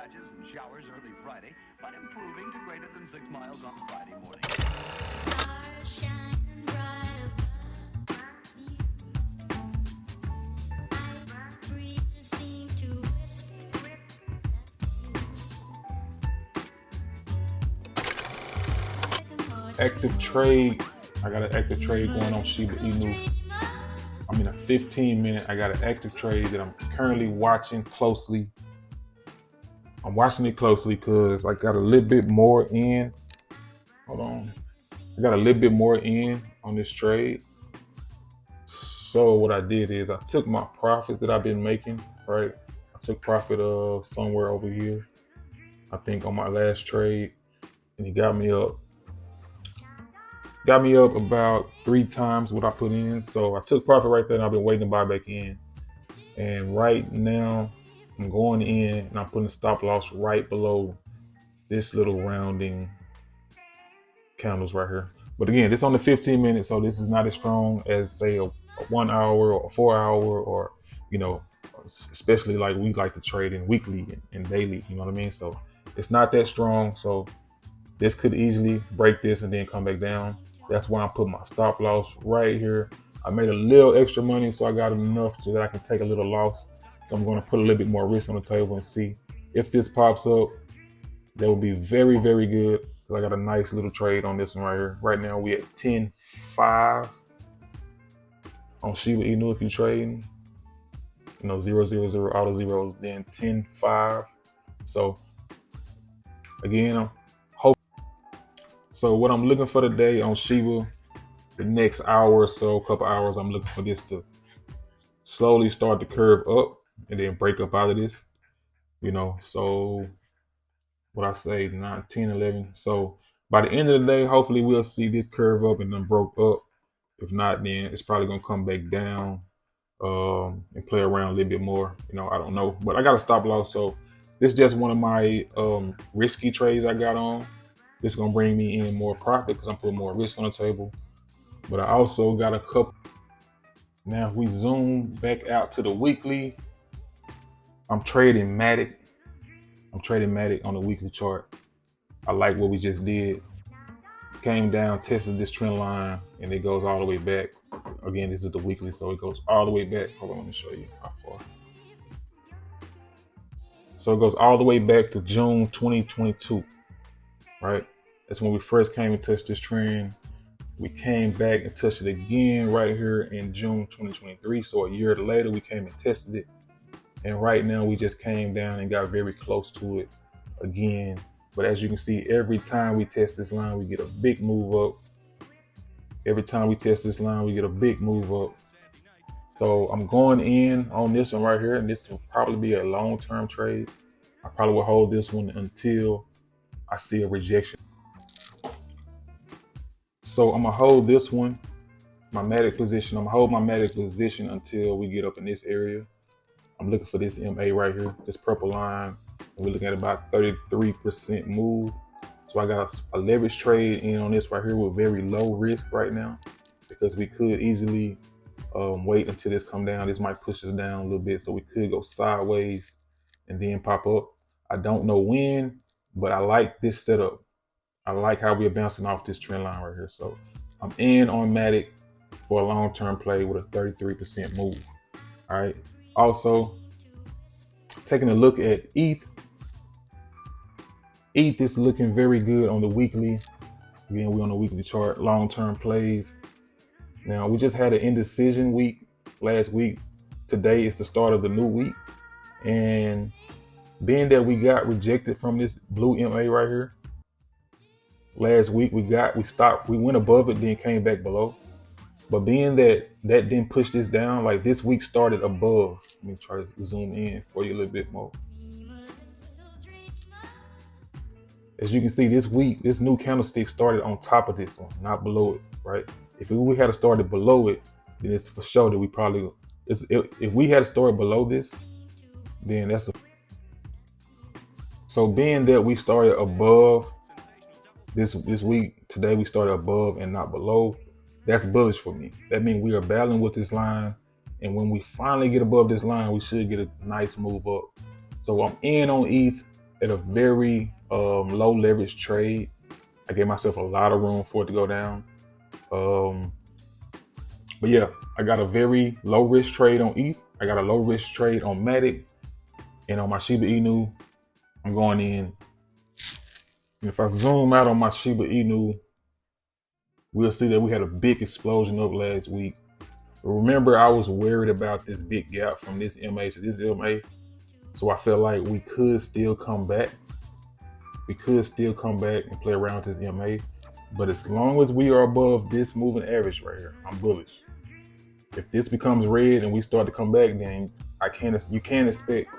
patches and showers early Friday, but improving to greater than 6 miles on Friday morning. Active trade. I got an active trade going on Shiba Inu. I'm in a 15-minute. I got an active trade that I'm currently watching closely. I'm watching it closely because I got a little bit more in. Hold on. I got a little bit more in on this trade. So what I did is I took my profits that I've been making, right? I took profit of somewhere over here, I think on my last trade, and it got me up about 3 times what I put in. So I took profit right there and I've been waiting to buy back in. And right now I'm going in and I'm putting a stop loss right below this little rounding candles right here. But again, this on the 15 minutes, so this is not as strong as say a 1 hour or a 4 hour, or especially like we like to trade in weekly and daily, you know what I mean? So it's not that strong. So this could easily break this and then come back down. That's why I put my stop loss right here. I made a little extra money, so I got enough so that I can take a little loss. So I'm going to put a little bit more risk on the table and see if this pops up. That would be very, very good. I got a nice little trade on this one right here. Right now we at 10.5 on Shiba Inu if you're trading. 000 auto zeros, then 10.5. So again, I'm hoping. So what I'm looking for today on Shiba, the next hour or so, couple hours, I'm looking for this to slowly start to curve up and then break up out of this. So what I say, 9, 10, 11. So by the end of the day, hopefully we'll see this curve up and then broke up. If not, then it's probably gonna come back down and play around a little bit more. I don't know, but I got a stop loss. So this is just one of my risky trades I got on. This is gonna bring me in more profit because I'm putting more risk on the table. But I also got a couple. Now if we zoom back out to the weekly, I'm trading Matic. I'm trading Matic on the weekly chart. I like what we just did. Came down, tested this trend line, and it goes all the way back. Again, this is the weekly, so it goes all the way back. Hold on, let me show you how far. So it goes all the way back to June 2022, right? That's when we first came and touched this trend. We came back and touched it again right here in June 2023. So a year later, we came and tested it. And right now, we just came down and got very close to it again. But as you can see, every time we test this line, we get a big move up. Every time we test this line, we get a big move up. So I'm going in on this one right here, and this will probably be a long-term trade. I probably will hold this one until I see a rejection. So I'm gonna hold this one, my Matic position. I'm gonna hold my Matic position until we get up in this area. I'm looking for this MA right here, this purple line. We're looking at about 33% move. So I got a leverage trade in on this right here with very low risk right now, because we could easily wait until this come down. This might push us down a little bit, so we could go sideways and then pop up. I don't know when, but I like this setup. I like how we're bouncing off this trend line right here. So I'm in on Matic for a long-term play with a 33% move. All right. Also, taking a look at ETH. ETH is looking very good on the weekly. Again, we're on the weekly chart, long-term plays. Now, we just had an indecision week last week. Today is the start of the new week. And being that we got rejected from this blue MA right here, last week we went above it, then came back below. But being that didn't push this down, like this week started above. Let me try to zoom in for you a little bit more. As you can see, this week, this new candlestick started on top of this one, not below it, right? If we had started below it, then it's for sure that we probably, if we had started below this, then that's so being that we started above this week, today we started above and not below, that's bullish for me. That means we are battling with this line, and when we finally get above this line, we should get a nice move up. So I'm in on ETH at a very low leverage trade. I gave myself a lot of room for it to go down. But yeah, I got a very low risk trade on ETH. I got a low risk trade on Matic, and on my Shiba Inu, I'm going in. And if I zoom out on my Shiba Inu, we'll see that we had a big explosion up last week. But remember, I was worried about this big gap from this MA to this MA. So I felt like we could still come back. We could still come back and play around with this MA. But as long as we are above this moving average right here, I'm bullish. If this becomes red and we start to come back, then you can't expect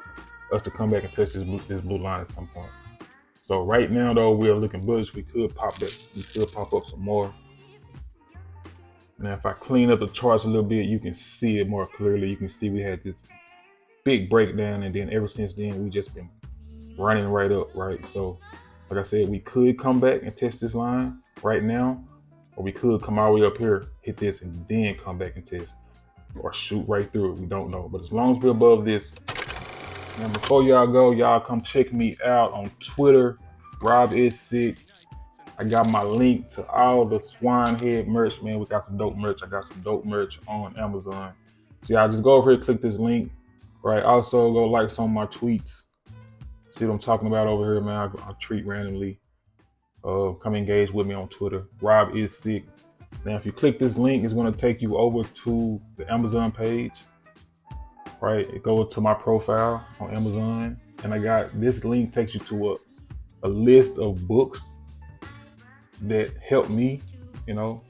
us to come back and touch this blue line at some point. So right now though, we're looking bullish. We could pop up some more. Now if I clean up the charts a little bit, you can see it more clearly. You can see we had this big breakdown, and then ever since then we just been running right up, right? So like I said, we could come back and test this line right now, or we could come all the way up here, hit this, and then come back and test, or shoot right through it. We don't know. But as long as we're above this. Now before y'all go, y'all come check me out on Twitter, Rob is sick. I got my link to all the Swine Head merch, man. We got some dope merch. I got some dope merch on Amazon. So y'all just go over here, click this link, right? Also go like some of my tweets. See what I'm talking about over here, man. I tweet randomly. Come engage with me on Twitter. Rob is sick. Now, if you click this link, it's going to take you over to the Amazon page, right? It goes to my profile on Amazon, and I got this link takes you to a list of books that help me, you know,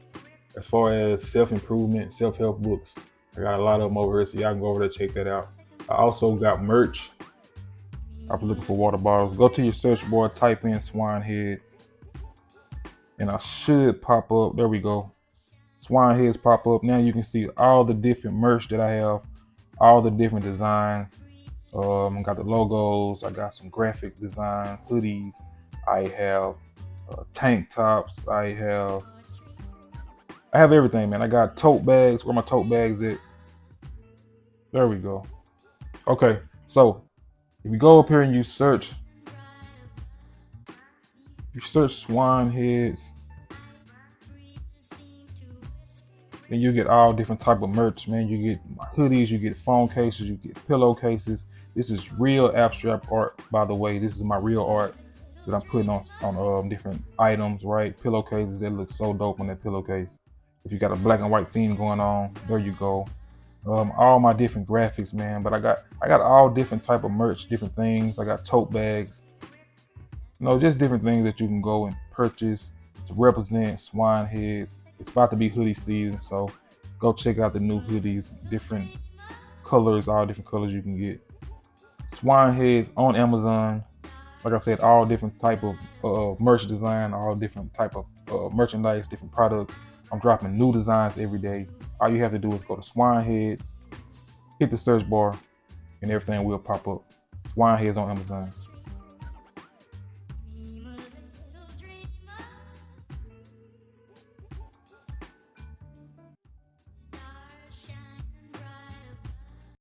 as far as self-improvement, self-help books. I got a lot of them over here, so y'all can go over there, check that out. I also got merch. I've been looking for water bottles. Go to your search bar, type in Swine Heads, and I should pop up. There we go. Swine Heads pop up. Now you can see all the different merch that I have, all the different designs. I got the logos. I got some graphic design hoodies. I have tank tops. I have everything, man. I got tote bags. Where my tote bags at? There we go. Okay, so if you go up here and you search Swine Heads, then you get all different type of merch, man. You get my hoodies, you get phone cases, you get pillowcases. This is real abstract art, by the way. This is my real art that I'm putting on different items, right? Pillowcases that look so dope on that pillowcase. If you got a black and white theme going on, there you go. All my different graphics, man. But I got all different type of merch, different things. I got tote bags, you know, just different things that you can go and purchase to represent Swine Heads. It's about to be hoodie season, so go check out the new hoodies, different colors, all different colors you can get. Swine Heads on Amazon. Like I said, all different type of merch design, all different type of merchandise, different products. I'm dropping new designs every day. All you have to do is go to Swine Heads, hit the search bar, and everything will pop up. Swine Heads on Amazon.